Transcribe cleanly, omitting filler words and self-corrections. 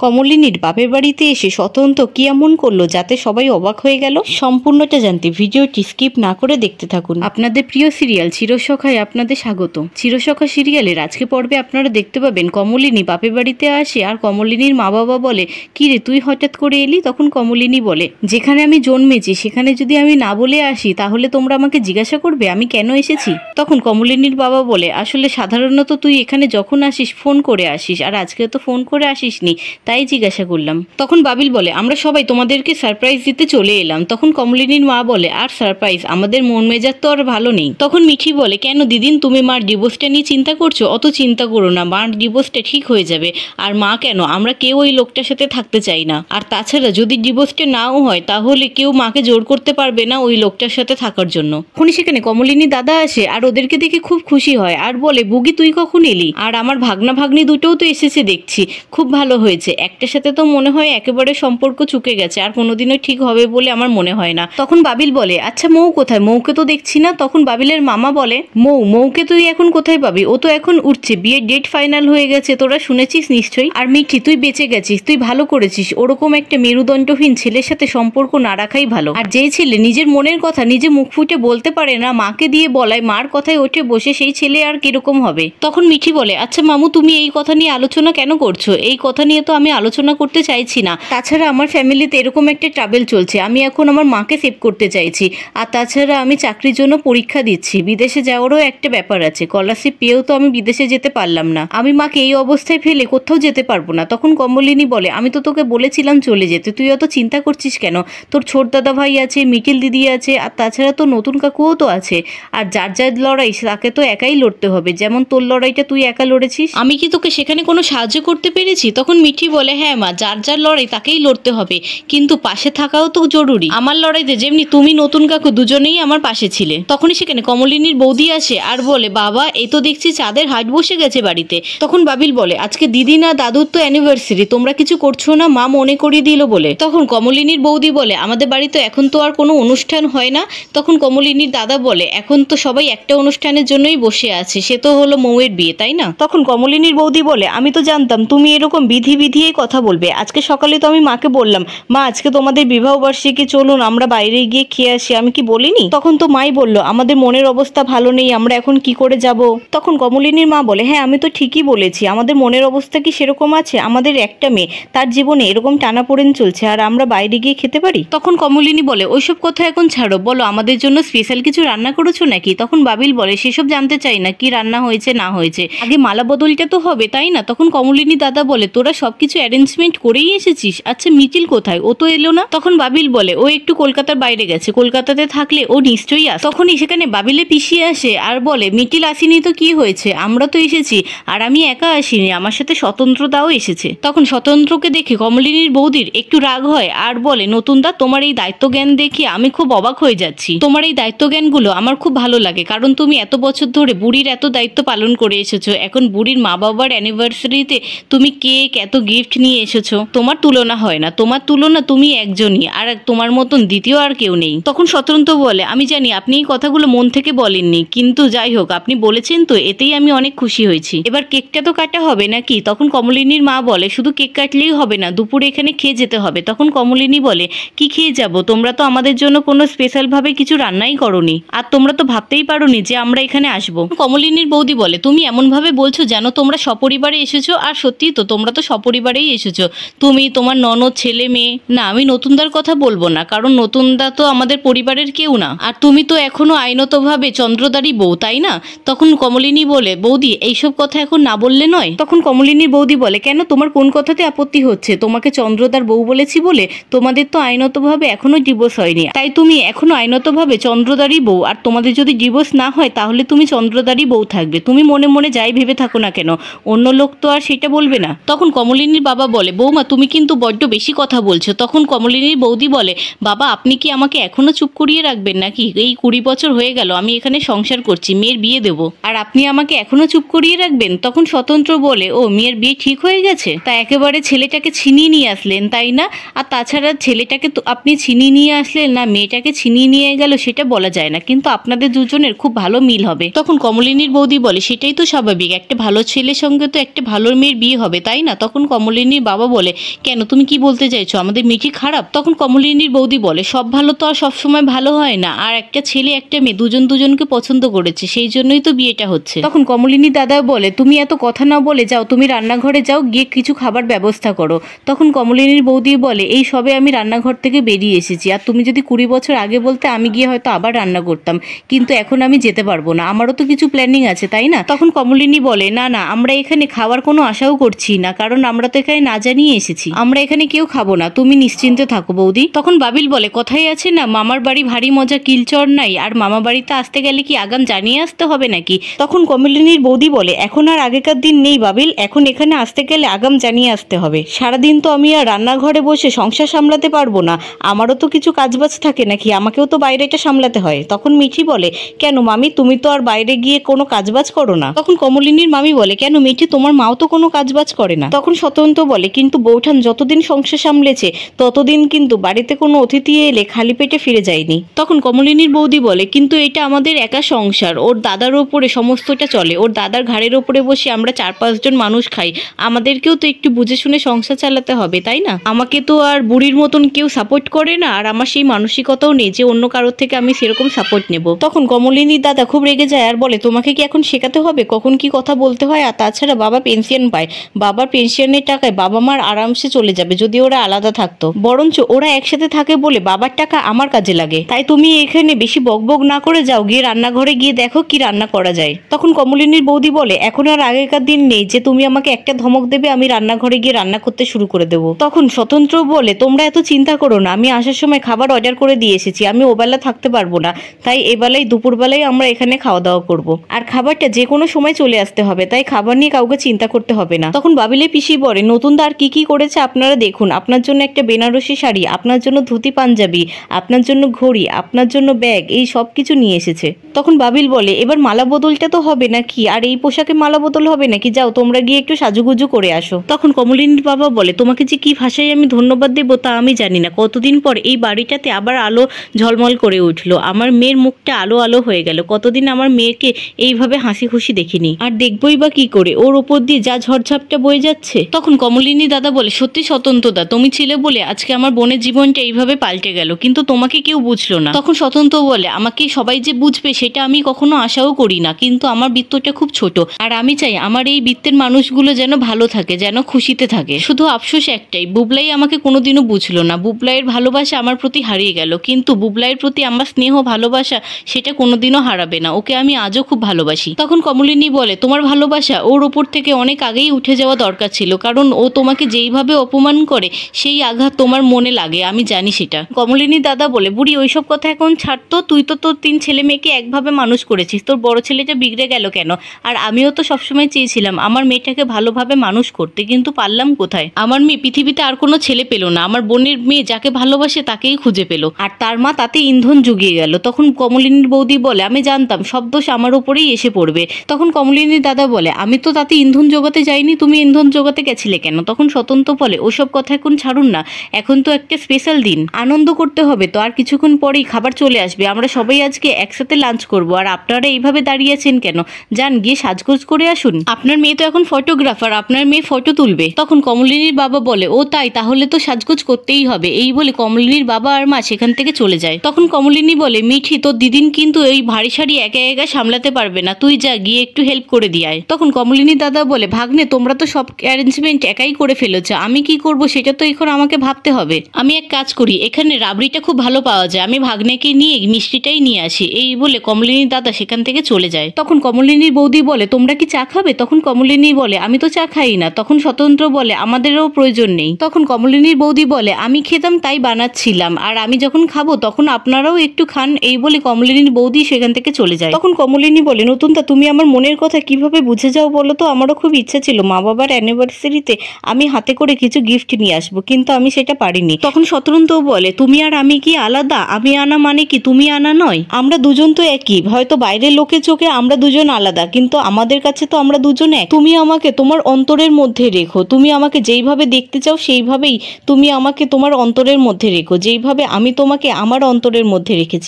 কমলিনীর বাপের বাড়িতে এসে স্বতন্ত্র কি এমন করলো যাতে সবাই অবাক হয়ে গেল? সম্পূর্ণটা জানতে ভিডিওটি স্কিপ না করে দেখতে থাকুন। আপনাদের প্রিয় সিরিয়াল চিরসখায় আপনাদের স্বাগত। চিরসখা সিরিয়ালের আজকে পর্বে আপনারা দেখতে পাবেন কমলিনী বাপের বাড়িতে আসে আর কমলিনীর মা বাবা বলে, কি রে তুই হঠাৎ করে এলি? তখন কমলিনী বলে, যেখানে আমি জন্মেছি সেখানে যদি আমি না বলে আসি তাহলে তোমরা আমাকে জিজ্ঞাসা করবে আমি কেন এসেছি। তখন কমলিনীর বাবা বলে, আসলে সাধারণত তুই এখানে যখন আসিস ফোন করে আসিস, আর আজকে তো ফোন করে আসিসনি, তাই জিজ্ঞাসা করলাম। তখন বাবিল বলে, আমরা সবাই তোমাদেরকে সারপ্রাইজ দিতে চলে এলাম। তখন কমলিনীর মা বলে, আর সারপ্রাইজ? আমাদের মন মেজাজ তো আর ভালো নেই। তখন মিঠি বলে, কেন দিদিন তুমি মার ডিভোর্সটা নিয়ে চিন্তা করছো? অত চিন্তা করো না, মার ডিভোর্সটা ঠিক হয়ে যাবে। আর মা কেন, আমরা কেউ ওই লোকটার সাথে থাকতে চাই না। আর তাছাড়া যদি ডিভোর্সটা নাও হয় তাহলে কেউ মাকে জোর করতে পারবে না ওই লোকটার সাথে থাকার জন্য। তখনই সেখানে কমলিনীর দাদা আসে আর ওদেরকে দেখে খুব খুশি হয় আর বলে, বুগি তুই কখন এলি? আর আমার ভাগনা ভাগ্নি দুটোও তো এসেছে দেখছি, খুব ভালো হয়েছে। একটার সাথে তো মনে হয় একেবারে সম্পর্ক চুকে গেছে, আর কোনোদিনও ঠিক হবে বলে আমার মনে হয় না। তখন বাবিল বলে, আচ্ছা মৌ কোথায়? মৌকে তো দেখছি না। তখন বাবিলের মামা বলে, মৌকে তুই এখন কোথায় পাবি? ও তো এখন উঠছে, বিয়ের ডেট ফাইনাল হয়ে গেছে, তোরা শুনেছিস নিশ্চয়ই। আর মিঠি তুই বেঁচে গেছিস, তুই ভালো করেছিস। ওরকম একটা মেরুদণ্ডহীন ছেলের সাথে সম্পর্ক না রাখাই ভালো। আর যেই ছেলে নিজের মনের কথা নিজে মুখ ফুটে বলতে পারে না, মাকে দিয়ে বলায়, মার কথায় ওঠে বসে, সেই ছেলে আর কিরকম হবে? তখন মিঠি বলে, আচ্ছা মামু তুমি এই কথা নিয়ে আলোচনা কেন করছো? এই কথা নিয়ে তো আমি আলোচনা করতে চাইছি না। তাছাড়া আমার ফ্যামিলিতে এরকম একটা ট্রাভেল চলছে, আমি এখন আমার মাকে সেভ করতে চাইছি। আর তাছাড়া আমি চাকরির জন্য পরীক্ষা দিচ্ছি, বিদেশে যাওয়ারও একটা ব্যাপার আছে। স্কলারশিপ পেয়েও তো আমি বিদেশে যেতে পারলাম না, আমি মাকে এই অবস্থায় ফেলে কোথাও যেতে পারবো না। তখন কমলিনী বলে, আমি তো তোকে বলেছিলাম চলে যেতে, তুই অত চিন্তা করছিস কেন? তোর ছোট দাদা ভাই আছে, মিটিল দিদি আছে, আর তাছাড়া তো নতুন কাকুও তো আছে। আর যার যার লড়াই তাকে তো একাই লড়তে হবে, যেমন তোর লড়াইটা তুই একা লড়েছিস। আমি কি তোকে সেখানে কোনো সাহায্য করতে পেরেছি? তখন মিঠি বলে, হ্যাঁ মা, যার যার লড়াই তাকেই লড়তে হবে, কিন্তু পাশে থাকাও তো জরুরি। আমার লড়াইতে যেমনি তুমি নতুন কাকু দুজনেই আমার পাশে ছিলে। তখনই সেখানে কমলিনীর বৌদি আসে আর বলে, বাবা এই তো দেখছি চাঁদের হাট বসে গেছে বাড়িতে। তখন বাবিল বলে, আজকে দিদি না দাদুর তো অ্যানিভার্সারি, তোমরা কিছু করছো না? মা মনে করিয়ে দিল বলে। তখন কমলিনীর বৌদি বলে, আমাদের বাড়িতে এখন তো আর কোনো অনুষ্ঠান হয় না। তখন কমলিনীর দাদা বলে, এখন তো সবাই একটা অনুষ্ঠানের জন্যই বসে আছে, সে তো হলো মৌয়ের বিয়ে, তাই না? তখন কমলিনীর বৌদি বলে, আমি তো জানতাম তুমি এরকম বিধিয়ে কথা বলবে। আজকে সকালে তো আমি মাকে বললাম, মা আজকে তোমাদের বিবাহ বার্ষিকী, চলুন আমরা বাইরে গিয়ে খেয়ে আসি, আমি কি বলিনি? তখন তো মাই বললো, আমাদের মনের অবস্থা ভালো নেই, আমরা এখন কি করে যাব? তখন কমলিনীর মা বলে, হ্যাঁ আমি তো ঠিকই বলেছি, আমাদের মনের অবস্থা কি সেরকম আছে? আমাদের একটা মেয়ে, তার জীবনে এরকম টানাপোড়েন চলছে, আর আমরা বাইরে গিয়ে খেতে পারি? তখন কমলিনী বলে, ওইসব কথা এখন ছাড়ো, বলো আমাদের জন্য স্পেশাল কিছু রান্না করেছো নাকি? তখন বাবিল বলে, সেসব জানতে চাই না, কি রান্না হয়েছে না হয়েছে, আগে মালা বদলটা তো হবে, তাই না? তখন কমলিনী দাদা বলে, তোরা সবকিছু অ্যারেঞ্জমেন্ট করেই এসেছিস? আচ্ছা মিটিল কোথায়? ও তো এলো না। তখন বাবিল বলে, ও একটু কলকাতার বাইরে গেছে, কলকাতাতে থাকলে ও নিশ্চয়ই আসে। তখনই সেখানে বাবিলে পিছিয়ে আসে আর বলে, মিটিল আসেনি তো কি হয়েছে, আমরা তো এসেছি, আর আমি একা আসিনি, আমার সাথে স্বতন্ত্রতাও এসেছে। তখন স্বতন্ত্রকে দেখে কমলিনীর বৌদির একটু রাগ হয় আর বলে, নতুন দা তোমার এই দায়িত্ব জ্ঞান দেখে আমি খুব অবাক হয়ে যাচ্ছি। তোমার এই দায়িত্ব জ্ঞানগুলো আমার খুব ভালো লাগে, কারণ তুমি এত বছর ধরে বুড়ির এত দায়িত্ব পালন করে এসেছো। এখন বুড়ির মা বাবার অ্যানিভার্সারিতে তুমি কেক এত গিফট নিয়ে এসেছো, তোমার তুলনা হয় না, তোমার তুলনা তুমি একজনই, আর তোমার মতন দ্বিতীয় আর কেউ নেই। তখন স্বতন্ত্র বলে, আমি জানি আপনি এই কথাগুলো মন থেকে বলেননি, কিন্তু যাই হোক আপনি বলেছেন তো, এতেই আমি অনেক খুশি হয়েছি। এবার কেকটা তো কাটা হবে নাকি? তখন কমলিনীর মা বলে, শুধু কেক কাটলেই হবে না, দুপুরে এখানে খেয়ে যেতে হবে। তখন কমলিনী বলে, কি খেয়ে যাব? তোমরা তো আমাদের জন্য কোনো স্পেশাল ভাবে কিছু রান্নাই করনি, আর তোমরা তো ভাবতেই পারোনি যে আমরা এখানে আসবো। কমলিনীর বৌদি বলে, তুমি এমন ভাবে বলছো যেন তোমরা সপরিবারে এসেছো, আর সত্যি তো তোমরা তো সপরিবারেই এসেছো, তুমি তোমার ননদ ছেলে মেয়ে। না আমি নতুনদার কথা বলবো না, কারণ নতুনদা তো আমাদের পরিবারের কেউ না, আর তুমি তো এখনো আইনতভাবে চন্দ্রদারই বউ, তাই না? তখন কমলিনী বলে, বৌদি এইসব কথা এখন না বললে নয়। তখন কমলিনীর বৌদি বলে, কেন তোমার কোন কথাতে আপত্তি হচ্ছে? তোমাকে চন্দ্রদার বউ বলেছি বলে? তোমাদের তো আইনতভাবে এখনো ডিভোর্স হয়নি, তাই তুমি এখনো আইনতভাবে চন্দ্রদারই বউ, আর তোমাদের যদি ডিভোর্স না হয় তাহলে তুমি চন্দ্রদারই বউ থাকবে। তুমি মনে মনে যাই ভেবে থাকো না কেন, অন্য লোক তো আর সেটা বলবে না। তখন কমলিনীর বাবা বলে, বৌমা তুমি কিন্তু বড্ড বেশি কথা বলছো। তখন কমলিনীর বৌদি বলে, বাবা আপনি কি আমাকে এখনো চুপ করিয়ে রাখবেন নাকি? এই 20 বছর হয়ে গেল আমি এখানে সংসার করছি, মেয়ের বিয়ে দেবো, আর আপনি আমাকে এখনো চুপ করিয়ে রাখবেন? তখন স্বতন্ত্র বলে, ও মেয়ের বিয়ে ঠিক হয়ে গেছে, তা একেবারে ছেলেটাকে ছিনিয়ে নিয়ে আসলেন তাই না? আর তাছাড়া ছেলেটাকে তো আপনি ছিনিয়ে নিয়ে আসলেন না মেয়েটাকে ছিনিয়ে নিয়ে গেল সেটা বলা যায় না, কিন্তু আপনাদের দুজনের খুব ভালো মিল হবে। তখন কমলিনীর বৌদি বলে, সেটাই তো স্বাভাবিক, একটা ভালো ছেলের সঙ্গে তো একটা ভালো মেয়ের বিয়ে হবে, তাই না? তখন কমলিনীর বাবা বলে, কেন তুমি কি বলতে চাইছো, আমাদের মিঠি খারাপ? তখন কমলিনীর বৌদি বলে, সব ভালো তো আর সবসময় ভালো হয় না, আর একটা ছেলে একটা মেয়ে দুজন দুজনকে পছন্দ করেছে, সেই জন্যই তো বিয়েটা হচ্ছে। তখন কমলিনীর দাদা বলে, তুমি এত কথা না বলে যাও, তুমি রান্নাঘরে যাও, গিয়ে কিছু খাবার ব্যবস্থা করো। তখন কমলিনীর বৌদি বলে, এই সবে আমি রান্নাঘর থেকে বেরিয়ে এসেছি, আর তুমি যদি 20 বছর আগে বলতে আমি গিয়ে হয়তো আবার রান্না করতাম, কিন্তু এখন আমি যেতে পারবো না, আমারও তো কিছু প্ল্যানিং আছে, তাই না? তখন কমলিনী বলে, না না, আমরা এখানে খাওয়ার কোনো আশাও করছি না, কারণ আমরা তো এখানে না জানিয়ে এসেছি, আমরা এখানে কেউ খাবো না, তুমি নিশ্চিন্তে থাকো বৌদি। তখন বাবিল বলে, কথাই আছে না, মামার বাড়ি ভারী মজা কিলচর নাই, আর মামা বাড়িতে আসতে গেলে কি আগাম জানিয়ে আসতে হবে নাকি? তখন কমলিনীর বৌদি বলে, এখন আর আগেকার দিন নেই বাবিল, এখন এখানে আসতে গেলে আগাম জানিয়ে আসতে হবে, সারাদিন তো আমি আর রান্নাঘরে বসে সংসার সামলাতে পারবো না, আমারও তো কিছু কাজবাজ থাকে নাকি, আমাকেও তো বাইরেটা সামলাতে হয়। তখন মিঠি বলে, কেন মামি, তুমি তো আর বাইরে গিয়ে কোনো কাজবাজ করো না? তখন কমলিনীর মামি বলে, কেন মিঠি, তোমার মাও তো কোনো কাজবাজ করে না। তখন স্বতন্ত্র বলে, কিন্তু বৌঠান যতদিন সংসার সামলেছে ততদিন কিন্তু বাড়িতে কোনো অতিথি এলে খালি পেটে ফিরে যায়নি। তখন কমলিনীর বৌদি বলে, কিন্তু এটা আমাদের একা সংসার, ওর দাদার ওপরে সমস্তটা চলে, ওর দাদার ঘাড়ের ওপরে বসে আমরা 4-5 জন মানুষ খাই, আমাদেরকেও তো একটু বুঝে শুনে সংসার চালাতে হবে, তাই না? আমাকে তো আর বুড়ির মতন কেউ সাপোর্ট করে না, আর আমার সেই মানসিকতাও নেই যে অন্য কারোর থেকে আমি সেরকম সাপোর্ট নেব। তখন কমলিনীর দাদা খুব রেগে যায় আর বলে, তোমাকে কি এখন শেখাতে হবে কখন কি কথা বলতে হয়? আর তাছাড়া বাবা পেনশন পায়, বাবার পেনশনের টাকায় বাবা মার আরামসে চলে যাবে যদি ওরা আলাদা থাকতো, বরঞ্চ ওরা একসাথে থাকে বলে বাবার টাকা আমার কাজে লাগে, তাই তুমি এখানে বেশি বকবক না করে যাও, গিয়ে রান্নাঘরে গিয়ে দেখো কি রান্না করা যায়। তখন কমলিনীর বৌদি বলে, এখন আর আগেকার দিন নেই যে তুমি আমাকে একটা ধমক দেবে আমি রান্নাঘরে গিয়ে রান্না করতে শুরু করে দেবো। তখন স্বতন্ত্র বলে, তোমরা এত চিন্তা করো না, আমি আসার সময় খাবার অর্ডার করে দিয়ে এসেছি, আমি ওবেলা থাকতে পারবো না, তাই এবেলায় দুপুরবেলায় আমরা এখানে খাওয়া দাওয়া করব, আর খাবারটা যে কোনো সময় চলে আসতে হবে, তাই খাবার নিয়ে কাউকে চিন্তা করতে হবে না। তখন বাবিলের পিসি বলে, নতুন দা আর কি কি করেছে আপনারা দেখুন, আপনার জন্য একটা বেনারসি শাড়ি, আপনার জন্য ধুতি পাঞ্জাবি, আপনার জন্য ঘড়ি, আপনার জন্য ব্যাগ, এই সব কিছু নিয়ে এসেছে। তখন বাবিল বলে, এবার মালা বদলটা তো হবে নাকি, আর এই পোশাকে মালা বদল হবে নাকি, যাও তোমরা গিয়ে একটু সাজুগুজু করে আসো। তখন কমলিনীর বাবা বলে, তোমাকে যে কি ভাষায় আমি ধন্যবাদ দেবো তা আমি জানি না, কতদিন পর এই বাড়িটাতে আবার আলো ঝলমল করে উঠলো, আমার মেয়ের মুখটা আলো আলো হয়ে গেল, কতদিন আমার মেয়েকে এইভাবে হাসি খুশি দেখিনি, আর দেখবই বা কি করে, ওর ওপর দিয়ে যা ঝড়ঝাপটা বয়ে যাচ্ছে। তখন কমলিনী দাদা বলে, সত্যি স্বতন্ত্রদা, তুমি ছিলে বলে আজকে আমার বোনের জীবনটা এইভাবে পাল্টে গেল, কিন্তু তোমাকে কেউ বুঝলো না। তখন স্বতন্ত্র বলে, আমাকে সবাই যে বুঝবে সেটা আমি কখনো আশাও করি না, কিন্তু আমার বৃত্তটা খুব ছোট, আর আমি চাই আমার এই বৃত্তের মানুষগুলো যেন ভালো থাকে, যেন খুশিতে থাকে। শুধু আফসোস একটাই, বুবলাই আমাকে কোনোদিনও বুঝলো না, বুবলাইয়ের ভালোবাসা আমার প্রতি হারিয়ে গেল, কিন্তু বুবলাইয়ের প্রতি আমার স্নেহ ভালোবাসা সেটা কোনোদিনও হারাবে না, ওকে আমি আজও খুব ভালোবাসি। তখন কমলিনী বলে, তোমার ভালোবাসা ওর ওপর থেকে অনেক আগেই উঠে যাওয়া দরকার ছিল, কারণ ও তোমাকে যেইভাবে অপমান করে সেই আঘাত তোমার মনে লাগে, আমি জানি সেটা। কমলিনী দাদা বলে, বুড়ি ওইসব কথা এখন ছাড়তো, তুই তো তোর 3 ছেলে মেয়েকে একভাবে মানুষ করেছিস, তোর বড় ছেলেটা বিগড়ে গেল কেন? আর আমিও তো সবসময় চেয়েছিলাম আমার মেয়েটাকে ভালোভাবে মানুষ করতে, কিন্তু পারলাম কোথায়? আমার মেয়ে পৃথিবীতে আর কোনো ছেলে পেল না, আমার বোনের মেয়ে যাকে ভালোবাসে তাকেই খুঁজে পেল, আর তার মা তাতে ইন্ধন জুগিয়ে গেল। তখন কমলিনীর বৌদি বলে, আমি জানতাম সব দোষ আমার উপরেই এসে পড়বে। তখন কমলিনীর দাদা বলে, আমি তো তাতে ইন্ধন জোগাতে যাইনি, তুমি ইন্ধন জোগাতে গেছিলে কেন? তখন স্বতন্ত্র বলে, ওসব কথা এখন ছাড়ুন না, এখন তো একটা স্পেশাল দিন, আনন্দ করতে হবে তো, আর কিছুক্ষণ পরেই খাবার চলে আসবে, আমরা সবাই আজকে একসাথে লাঞ্চ করব, আর আপনারা এইভাবে দাঁড়িয়ে আছেন কেন? যান গিয়ে সাজগোজ করে আসুন, আপনার মেয়ে তো এখন ফটোগ্রাফার, আপনার মেয়ে ফটো তুলবে। তখন কমলিনীর বাবা বলে, ও তাই, তাহলে তো সাজগোজ করতেই হবে। এই বলে কমলিনীর বাবা আর মা সেখান থেকে চলে যায়। তখন কমলিনী বলে, মিঠি তোর দিদিন কিন্তু এই ভারী শাড়ি একা একা সামলাতে পারবে না, তুই যা গিয়ে একটু হেল্প করে দিয়ে আয়। তখন কমলিনীর দাদা বলে, ভাগ্নে তোমরা তো সব অ্যারেঞ্জমেন্ট একাই করে ফেলেছো, আমি কি করব সেটা তো এখন আমাকে ভাবতে হবে। আমি এক কাজ করি, এখানে রাবড়িটা খুব ভালো পাওয়া যায়, আমি ভাগ্নেকে নিয়ে মিষ্টিটাই নিয়ে আসি। এই বলে কমলিনীর দাদা সেখান থেকে চলে যায়। তখন কমলিনীর বৌদি বলে, তোমরা কি চা খাবে? তখন কমলিনী বলে, আমি তো চা খাই না। তখন স্বতন্ত্র বলে, আমাদেরও প্রয়োজন নেই। তখন কমলিনীর বৌদি বলে, আমি খেতাম তাই বানাচ্ছিলাম, আর আমি যখন খাবো তখন আপনারাও একটু খান। এই বলে কমলিনীর বৌদি সেখান থেকে চলে যায়। তখন কমলিনী বলে, নতুনটা তুমি আমার মনের কথা কিভাবে বুঝে যাও বলো তো? আমারও খুব ইচ্ছা ছিল মা বাবার অ্যানিভার্সারিতে আমি হাতে করে কিছু গিফট নিয়ে আসবো, কিন্তু আমি সেটা পারিনি। তখন স্বতন্ত্র বলে, তুমি আর আমি কি আলাদা? আমি আনা মানে কি তুমি আনা নয়? আমরা দুজন তো একই, হয়তো বাইরের লোকের চোখে আমরা দুজন আলাদা, কিন্তু আমাদের কাছে তো আমরা দুজন এক। তুমি আমাকে তোমার অন্তরের মধ্যে রেখো, তুমি আমাকে যেইভাবে দেখতে চাও সেইভাবেই তুমি আমাকে তোমার অন্তরের মধ্যে রেখো, যেইভাবে আমি তোমাকে আমার অন্তরের মধ্যে রেখেছি।